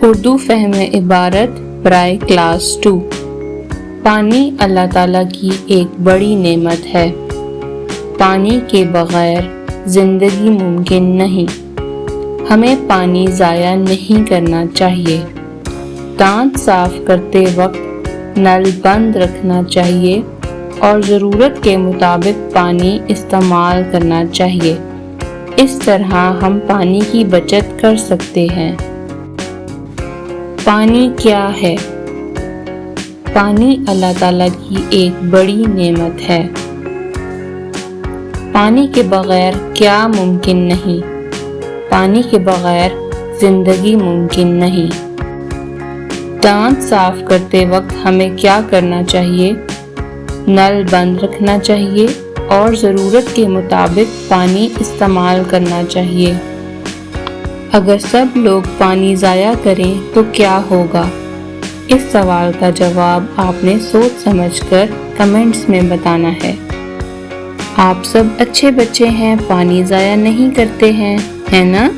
اردو فہم عبارت برائے کلاس 2۔ پانی اللہ تعالیٰ کی ایک بڑی نعمت ہے۔ پانی کے بغیر زندگی ممکن نہیں۔ ہمیں پانی ضائع نہیں کرنا چاہیے۔ دانت صاف کرتے وقت نل بند رکھنا چاہیے اور ضرورت کے مطابق پانی استعمال کرنا چاہیے۔ اس طرح ہم پانی کی بچت کر سکتے ہیں۔ پانی کیا ہے؟ پانی اللہ تعالیٰ کی ایک بڑی نعمت ہے۔ پانی کے بغیر کیا ممکن نہیں؟ پانی کے بغیر زندگی ممکن نہیں۔ دانت صاف کرتے وقت ہمیں کیا کرنا چاہیے؟ نل بند رکھنا چاہیے اور ضرورت کے مطابق پانی استعمال کرنا چاہیے۔ اگر سب لوگ پانی ضائع کریں تو کیا ہوگا؟ اس سوال کا جواب آپ نے سوچ سمجھ کر کمنٹس میں بتانا ہے۔ آپ سب اچھے بچے ہیں، پانی ضائع نہیں کرتے ہیں، ہے نا؟